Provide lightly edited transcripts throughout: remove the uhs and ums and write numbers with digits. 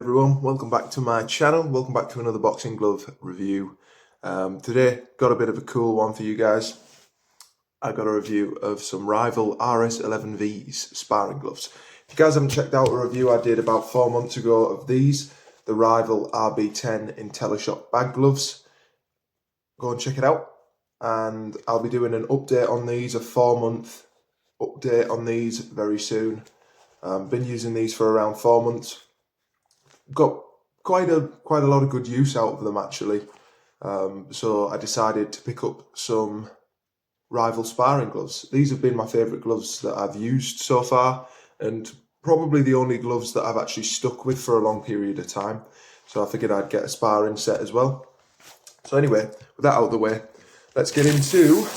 everyone, welcome back to my channel, welcome back to another boxing glove review. Today, got a bit of a cool one for you guys. I got a review of some Rival RS11V's sparring gloves. If you guys haven't checked out a review I did about 4 months ago of these, the Rival RB10 IntelliShock bag gloves, go and check it out. And I'll be doing an update on these, a 4-month update on these very soon. Been using these for around 4 months. Got quite a lot of good use out of them actually. So I decided to pick up some Rival sparring gloves. These have been my favourite gloves that I've used so far, and probably the only gloves that I've actually stuck with for a long period of time. So I figured I'd get a sparring set as well. So anyway, with that out of the way, let's get into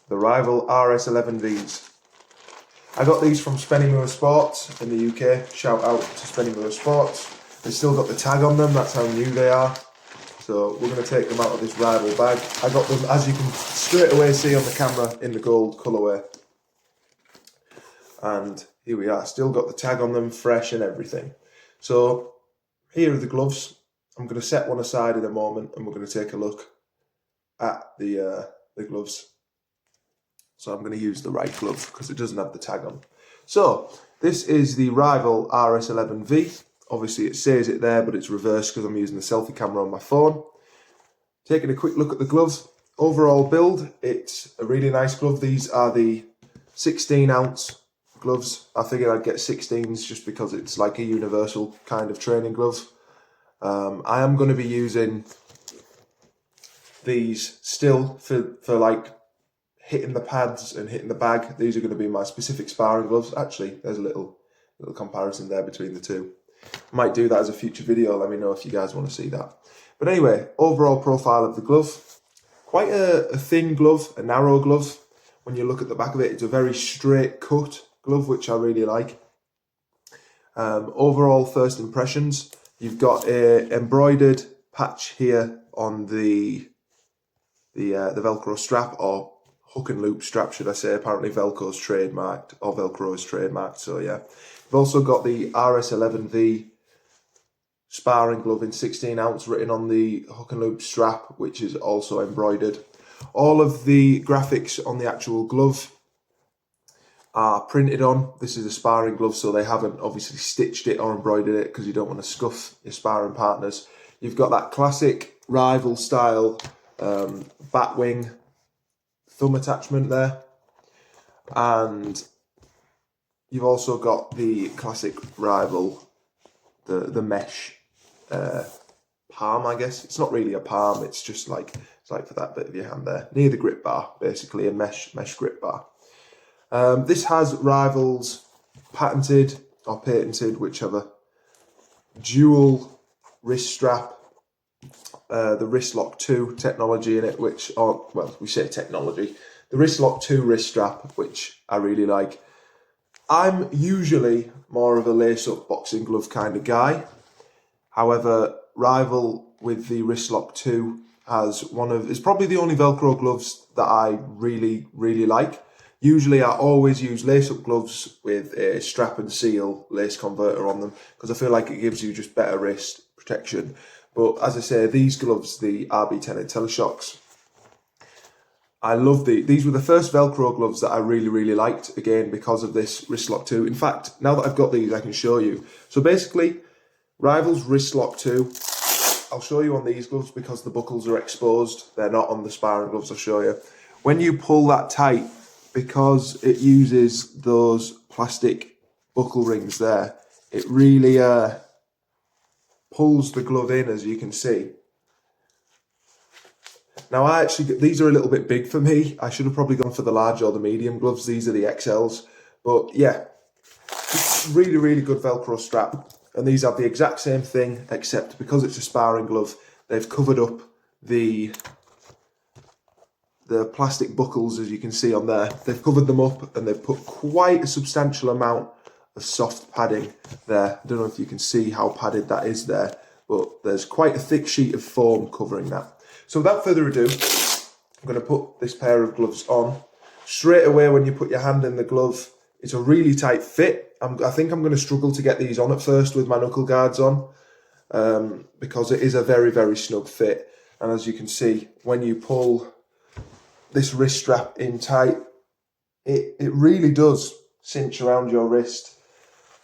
the Rival RS11Vs. I got these from Sparring Sports in the UK. Shout out to Sparring Sports. They've still got the tag on them, that's how new they are. So we're going to take them out of this Rival bag. I got them, as you can straight away see on the camera, in the gold colourway. And here we are, still got the tag on them, fresh and everything. So here are the gloves. I'm going to set one aside in a moment and we're going to take a look at the gloves. So I'm going to use the right glove because it doesn't have the tag on. So this is the Rival RS11V. Obviously it says it there, but it's reversed because I'm using the selfie camera on my phone. Taking a quick look at the gloves. Overall build, it's a really nice glove. These are the 16-ounce gloves. I figured I'd get 16s just because it's like a universal kind of training glove. I am going to be using these still for like hitting the pads and hitting the bag. These are going to be my specific sparring gloves. Actually, there's a little comparison there between the two. Might do that as a future video. Let me know if you guys want to see that. But anyway, overall profile of the glove. Quite a thin glove, a narrow glove. When you look at the back of it, it's a very straight cut glove, which I really like. Overall first impressions, you've got a embroidered patch here on the Velcro strap, or hook and loop strap, should I say. Apparently Velcro is trademarked, so yeah. We've also got the RS11V sparring glove in 16-ounce written on the hook and loop strap, which is also embroidered. All of the graphics on the actual glove are printed on. This is a sparring glove, so they haven't obviously stitched it or embroidered it because you don't want to scuff your sparring partners. You've got that classic Rival style bat wing thumb attachment there, and you've also got the classic Rival, the mesh palm, I guess. It's not really a palm, it's just like, it's like for that bit of your hand there, near the grip bar, basically a mesh grip bar. This has Rival's patented, or patented, whichever, dual wrist strap, the Wrist Lock 2 technology in it, which, well, we say technology, the Wrist Lock 2 wrist strap, which I really like. I'm usually more of a lace-up boxing glove kind of guy. However, Rival with the Wrist Lock 2 has is probably the only Velcro gloves that I really like. Usually I always use lace-up gloves with a strap and seal lace converter on them because I feel like it gives you just better wrist protection. But as I say, these gloves, the RB10 IntelliShocks, I love these were the first Velcro gloves that I really liked, again, because of this Wrist Lock 2. In fact, now that I've got these, I can show you. So basically, Rival's Wrist Lock 2, I'll show you on these gloves because the buckles are exposed. They're not on the sparring gloves, I'll show you. When you pull that tight, because it uses those plastic buckle rings there, it really pulls the glove in, as you can see. Now these are a little bit big for me. I should have probably gone for the large or the medium gloves. These are the XLs. But yeah, it's really good Velcro strap. And these have the exact same thing, except because it's a sparring glove, they've covered up the plastic buckles, as you can see on there. They've covered them up and they've put quite a substantial amount of soft padding there. I don't know if you can see how padded that is there, but there's quite a thick sheet of foam covering that. So without further ado, I'm going to put this pair of gloves on. Straight away when you put your hand in the glove, it's a really tight fit. I think I'm going to struggle to get these on at first with my knuckle guards on, because it is a very, very snug fit. And as you can see, when you pull this wrist strap in tight, it really does cinch around your wrist.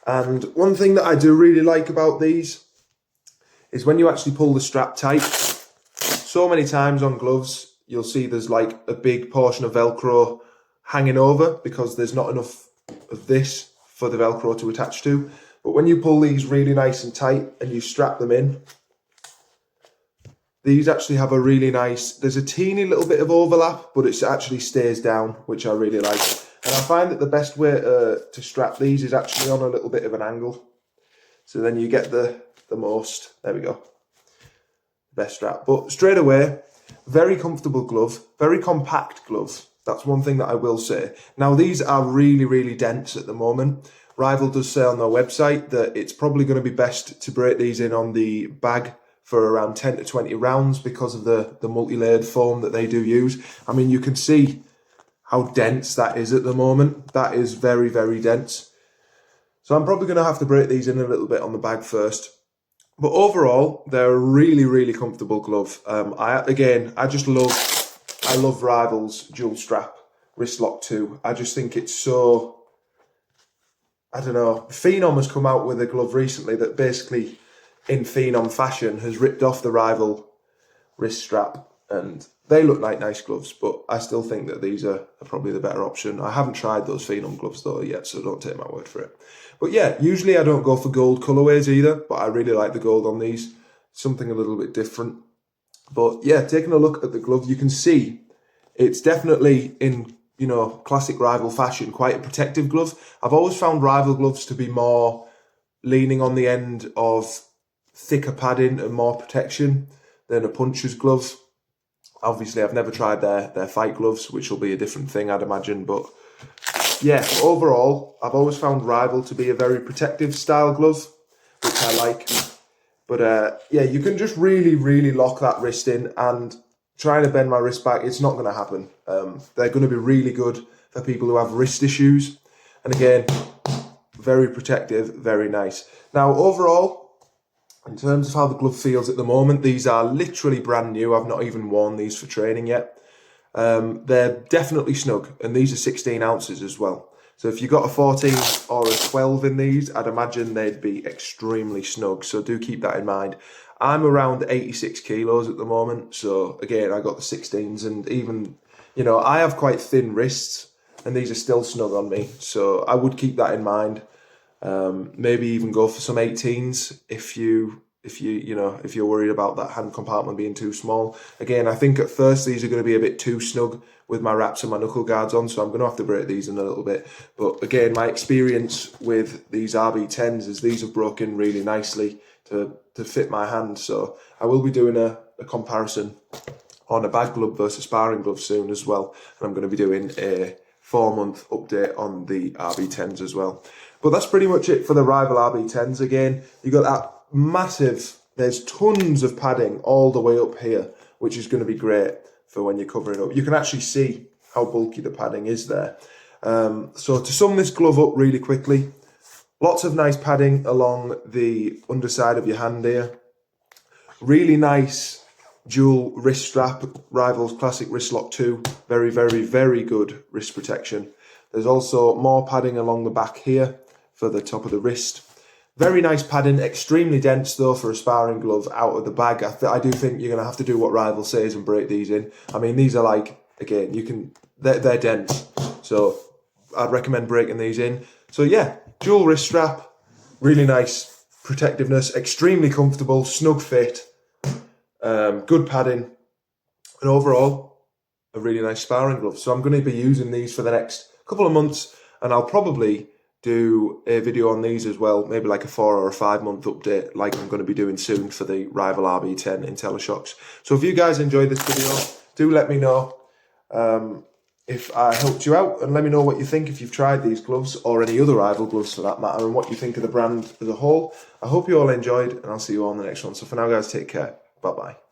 And one thing that I do really like about these is when you actually pull the strap tight. So many times on gloves, you'll see there's like a big portion of Velcro hanging over because there's not enough of this for the Velcro to attach to. But when you pull these really nice and tight and you strap them in, these actually have a really nice, there's a teeny little bit of overlap, but it actually stays down, which I really like. And I find that the best way to strap these is actually on a little bit of an angle. So then you get the most, there we go, best strap. But straight away, very comfortable glove, very compact glove. That's one thing that I will say. Now these are really, really dense at the moment. Rival does say on their website that it's probably going to be best to break these in on the bag for around 10 to 20 rounds because of the multi-layered foam that they do use. I mean, you can see how dense that is at the moment. That is very, very dense. So I'm probably going to have to break these in a little bit on the bag first. But overall, they're a really, really comfortable glove. I love Rival's dual strap wrist lock 2. I just think it's so, I don't know. Phenom has come out with a glove recently that basically, in Phenom fashion, has ripped off the Rival wrist strap, and they look like nice gloves, but I still think that these are probably the better option. I haven't tried those Phenom gloves though yet, so don't take my word for it. But yeah, usually I don't go for gold colorways either, but I really like the gold on these. Something a little bit different. But yeah, taking a look at the glove, you can see it's definitely in, you know, classic Rival fashion, quite a protective glove. I've always found Rival gloves to be more leaning on the end of thicker padding and more protection than a puncher's glove. Obviously, I've never tried their fight gloves, which will be a different thing, I'd imagine. But yeah, overall, I've always found Rival to be a very protective style glove, which I like. But yeah, you can just really, really lock that wrist in, and trying to bend my wrist back, it's not going to happen. They're going to be really good for people who have wrist issues. And again, very protective, very nice. Now, overall, in terms of how the glove feels at the moment, these are literally brand new. I've not even worn these for training yet. They're definitely snug, and these are 16 ounces as well. So if you got a 14 or a 12 in these, I'd imagine they'd be extremely snug. So do keep that in mind. I'm around 86 kilos at the moment. So again, I got the 16s, and even, you know, I have quite thin wrists, and these are still snug on me. So I would keep that in mind. Maybe even go for some 18s if you're worried about that hand compartment being too small. Again, I think at first these are going to be a bit too snug with my wraps and my knuckle guards on, so I'm going to have to break these in a little bit. But again, my experience with these RB10s is these have broken really nicely to fit my hand. So I will be doing a comparison on a bag glove versus sparring glove soon as well. And I'm going to be doing a 4-month update on the RB10s as well. But that's pretty much it for the Rival RB10s. Again, you got that massive, there's tons of padding all the way up here, which is going to be great for when you're covering up. You can actually see how bulky the padding is there. So to sum this glove up really quickly, lots of nice padding along the underside of your hand here. Really nice dual wrist strap, Rival's Classic Wrist Lock 2. Very, very, very good wrist protection. There's also more padding along the back here for the top of the wrist. Very nice padding, extremely dense though for a sparring glove out of the bag. I do think you're going to have to do what Rival says and break these in. I mean, these are like, again, they're dense. So I'd recommend breaking these in. So yeah, dual wrist strap, really nice protectiveness, extremely comfortable, snug fit, good padding, and overall, a really nice sparring glove. So I'm going to be using these for the next couple of months, and I'll probably do a video on these as well, maybe like a 4 or a 5 month update like I'm going to be doing soon for the Rival RB10 IntelliShocks. So if you guys enjoyed this video, do let me know if I helped you out, and let me know what you think if you've tried these gloves or any other Rival gloves for that matter, and what you think of the brand as a whole. I hope you all enjoyed, and I'll see you all in the next one. So for now guys, take care. Bye bye.